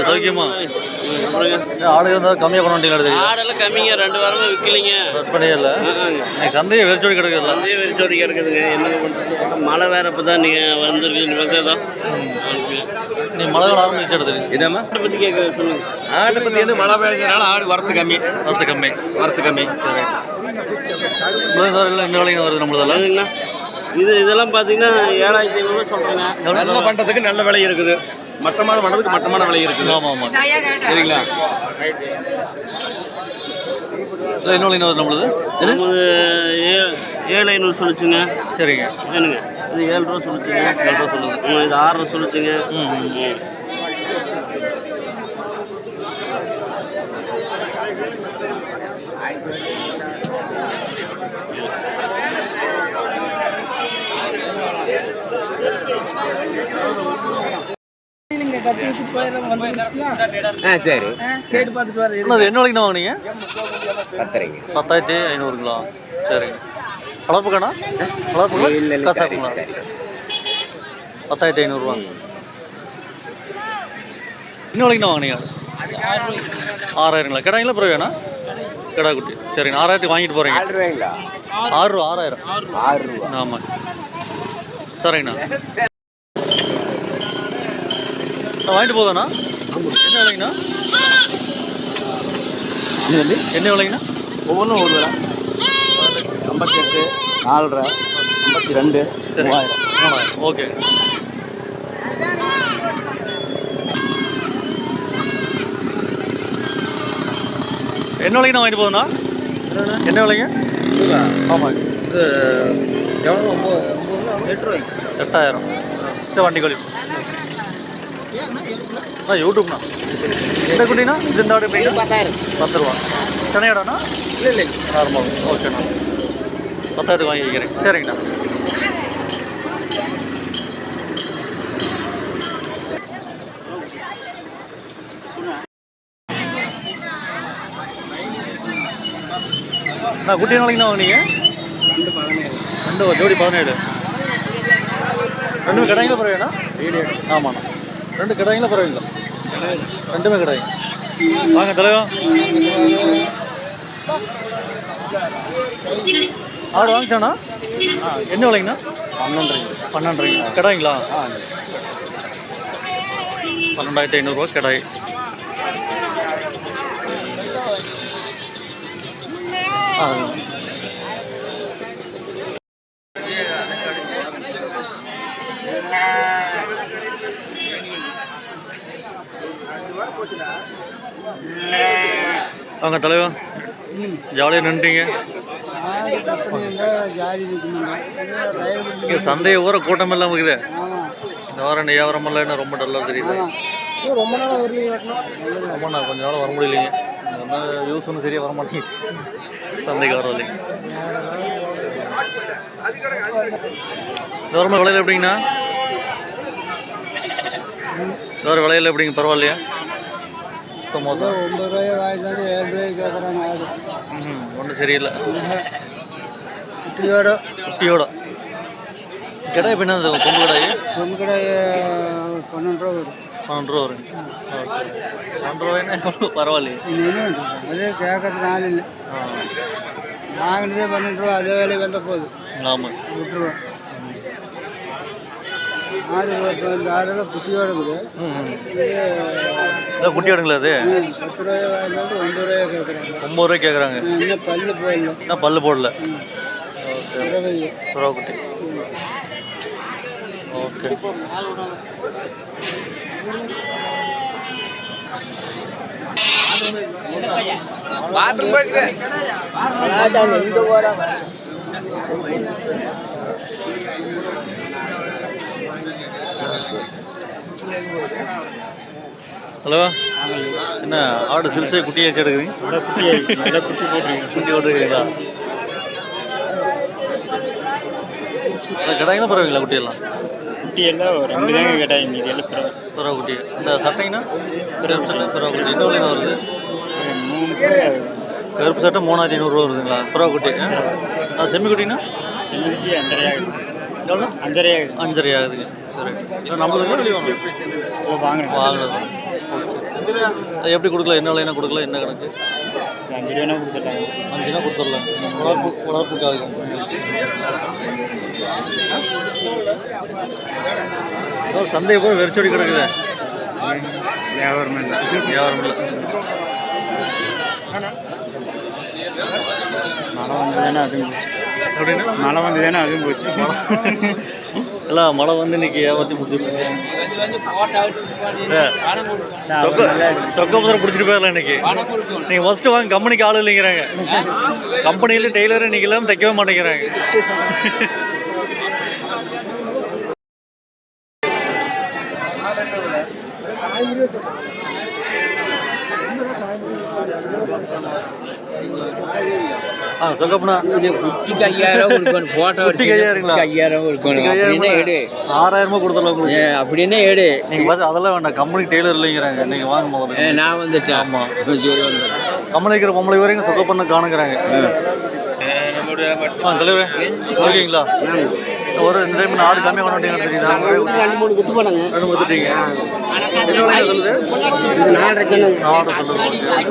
சௌக்கியமா ஆடு இருந்தால் கம்மியாக கொண்டு வந்தீங்களா? ஆடெல்லாம் கம்மிங்க, 2 வாரமாக விற்கலைங்க. விற்பனையே இல்லை. இன்னைக்கு சந்தையை வெறிச்சோடி கிடக்குது. சந்தையை வெறிச்சோடி கிடக்குதுங்க. என்ன பண்ணுறது, மழை வேற இப்போ தான் நீங்கள் வந்துருக்குது. தான் நீ மழை காலம் ஆரம்பிச்சு எடுத்துருக்கு. இதாம்மா ஆட்டை பற்றி கேட்க சொல்லுங்கள். ஆட்டை பற்றி வந்து மழை பெய்யறதுனால ஆடு வரத்து கம்மி. வரத்து கம்மி. என்ன விலைங்க வருது நம்மளதெல்லாம்? இதெல்லாம் பார்த்தீங்கன்னா 7500 சொல்கிறேங்க. நல்ல பண்ணுறதுக்கு நல்ல விலை இருக்குது, மட்டமான பண்ணுறதுக்கு மட்டமான விலை இருக்குது. ஆமாம் ஆமாம், சரிங்களா? என்ன விலைங்க வருது நம்மளது? 7500 சொல்லிச்சுங்க. சரிங்க. வேணுங்க, இது 7 ரூபா சொல்லிச்சுங்க. 7 ரூபா சொல்லுது. இது 6 ரூபா சொல்லிச்சுங்க. சரி, கேட்டு பார்த்துட்டு வர. என்ன விலைக்கு வாங்கினீங்க? 10,500ங்களா? சரிங்க. வளர்ப்பு காணா? வளர்ப்புங்களா காசாக்குங்களா? 10,500ரூவா. என்ன விலைக்கு வாங்கினீங்க? 6,000ங்களா? கிடாங்களா பிறகு வேணா? கிடா குட்டி. சரிங்க. 6,000க்கு வாங்கிட்டு போகிறீங்க? 6 ரூபா. 6,000. ஆமாம். சரிங்கண்ணா, வாங்கிட்டு போதாண்ணா? என்ன விலைங்கண்ணா? என்ன விலைங்கண்ணா? ஒவ்வொன்றும் ஒரு விலை. 58, 4.5, 52, 3000. ஓகே. என்ன விலைங்கண்ணா வாங்கிட்டு போகுதுண்ணா? என்ன விலைங்க? ஆமாங்க. இது எவ்வளோ? 8,000. இந்த வண்டி கழிவு யூடியூப்ண்ணா. இந்த குட்டினா இது இந்த ஆடு 10 ரூபா. சென்னையாடாண்ணா? இல்லை நார்மல். ஓகேண்ணா, 10,000 வாங்கி வைக்கிறேன். சரிங்கண்ணா. குட்டி நாளைக்குண்ணா வாங்கினீங்க? 2 ஜோடி 17. 2 கடைங்களா பரவாயில்லைண்ணா? ஆமாண்ணா, 2 கடைங்களா பரவாயில்ல? 2மே கடைங்க. வாங்க தலைவா. ஆடு வாங்கிச்சாண்ணா? என்ன விலைங்கண்ணா? 12. கடாய்ங்களா? 12,500 கடாய். வாங்க தலைவா, ஜாலியாக நின்றுட்டீங்க. சந்தையை ஊற கூட்டம் எல்லாம் இருக்குது. இந்த வாரம் வியாபாரமெல்லாம் என்ன ரொம்ப டல்லாக தெரியுது. ரொம்ப நான் கொஞ்ச நாள் வர முடியலைங்க. யூஸ் ஒன்றும் சரியாக வர மாட்டேங்குது, சந்தைக்கு வர்றதில்லைங்க. இந்த வாரமாக விலையில் எப்படிங்கண்ணா? இந்த வாரம் விலையில் எப்படிங்க? பரவாயில்லையா? 9 ரூபாய் வாங்கிட்டாலும் 7 ரூபாய்க்கு கேட்குறாங்க ஆடு. ஒன்றும் சரியில்லை. குட்டியோட கடை இப்போ என்ன? கொம்பு கடாய் 12 ரூபா வரும். 12 ரூபா வரும். ஓகே, 12 ரூபாய்னா பரவாயில்லையே. அதே கேட்கறதுக்கு ஆள் இல்லை. வாங்கினதே 12 ரூபா, அதே வேலையை வந்த போகுது. ஆமாம், விட்டுருவோம். ஆடு ஆடெல்லாம் குட்டியோட இருக்குது. குட்டியோடுங்களா? அது 10 ரூபாய் வாங்கினாலும் 9 ரூபாய் கேட்குறாங்க. 9 ரூபாய் கேட்குறாங்க. இன்னும் பல்லு போடல. இன்னும் பல்லு போடல. ரூபா குட்டி. ஓகே. ஹலோ, என்ன ஆடு சிறுசை குட்டியாச்சு எடுக்குறீங்க? குட்டி போட்டுருக்கீங்களா? கடாய்ங்களா பரவாயில்ல குட்டியெல்லாம்? குட்டி எல்லாம் ஒரு 2 தாங்க கேட்டாங்க, மீதி எல்லாம் பிறவை குட்டி. இந்த சட்டைங்கண்ணா கருப்பு சட்டை பிறவை குட்டி என்ன விலைண்ணா வருது? 3 பேர் கருப்பு சட்டை 3500 வருதுங்களா பிறவை குட்டி? செம்மி குட்டிங்கன்னா 5.5 ஆகுது. எவ்வளோ? 5.5 ஆகுது. 5.5 ஆகுதுங்க. சரி நம்மளுக்கு வெளியே வாங்க வாங்குறேன். வாங்குறது. அது எப்படி கொடுக்கலாம்? என்ன விலைனா கொடுக்கலாம்? என்ன கணக்கு? 5 ரூபா கொடுத்துட்டாங்க. 5 கொடுத்துடலாம். வளர்ப்புக்காக சந்தையை போய் வெறிச்சொடி கிடக்குது. வியாபாரம் இல்லை. வியாபாரம் இல்லை. மழை வந்ததுன்னா அதுவும் போச்சு. அப்படின்னா மழை வந்ததுன்னா அதுவும் போச்சு. எல்லாம் மழை வந்து இன்னைக்கு ஏமாற்றி முடிச்சுருக்கேன். சொக்கபுரம் பிடிச்சிட்டு போயிடலாம் இன்னைக்கு. நீங்கள் ஃபஸ்ட்டு வாங்க, கம்பெனிக்கு ஆள் இல்லைங்கிறாங்க. கம்பெனியில் டெய்லர் இன்னைக்கு இல்லாமல் தைக்கவே மாட்டேங்கிறாங்க. சொக்கப்பண்ணா குட்டிக்கு 5000 கொடுக்கணும். போட்டோ குட்டிக்கு 5000ங்களா? 5000 கொடுக்கணும். அப்படின்னா எடு. 6000 கொடுத்துடலாம் உங்களுக்கு. அப்படின்னா எடு. நீங்கள் பஸ் அதெல்லாம் வேண்டாம், கம்பெனிக்கு டெய்லர் இல்லைங்கிறாங்க. நீங்கள் வாங்க முதல்ல. நான் வந்துட்டேன். ஆமாம், சரி வந்து கம்பெனி இருக்கிற பொம்பளை வரைக்கும் சொக்கப்பண்ண காணுங்கிறாங்க. தலைவர் ஓகேங்களா? ஒரு இந்த டைம் ஆடு கம்மியாக கொண்டு வந்தீங்க தெரியுதா? 2-3 குத்து போட்டாங்க. 2 கொடுத்துட்டீங்க. என்ன விலை சொல்லுது? 4.5 சொன்னாங்க. 4 சொல்லுங்க.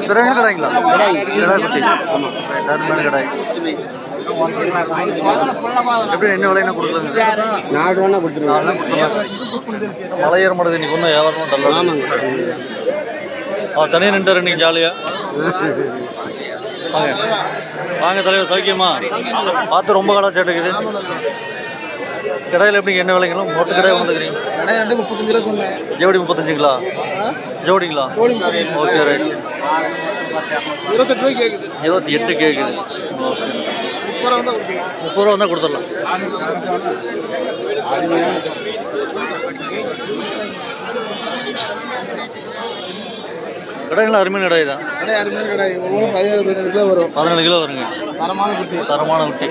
பிறகு கடாய்ங்களா? கடா குட்டி. ஆமாம், டர்மேன் கடாய். எப்படி என்ன விலைன்னா கொடுக்கலாங்க? 4 ரூபா கொடுத்துருவாங்க. 4 கொடுத்துருவாங்க. மலை ஏற மாட்டேது இன்னைக்கு ஒன்றும் வியாபாரமும் டல்லா. தனியாக நின்றார் இன்னைக்கு ஜாலியாக. வாங்க வாங்க தலைவர், சௌக்கியமா? பார்த்து ரொம்ப காலம் சேட்டுக்குது. கடையில் எப்படிங்க என்ன விலைங்களும்? மொட்டை கடை வந்துக்கிறீங்க? கடை 35 ரூபா சொன்னேன். ஜோடி 35ங்களா? ஜோடிங்களா? Okay right. 28 ரூபாய் கேட்குது. 28 கேட்குது. 30 ரூபா வந்தால் கொடுத்துடலாம். கடைங்களா? அருமையான கடை தான். கடை அருமையான கடை. ஒவ்வொரு 17 கிலோ வரும். 14 கிலோ வருங்க. தரமான குட்டி. தரமான குட்டி.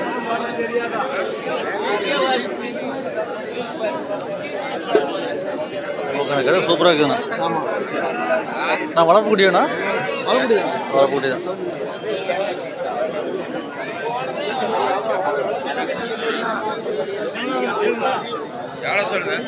ஓகே, கடை சூப்பராக இருக்குதுண்ணா. ஆமாம், நான் வளர்ப்பு குட்டியாண்ணா? வளர்க்குடி தான். வளர்ப்பு குட்டி தான். எவ்வளோ சொல்லுங்கள்?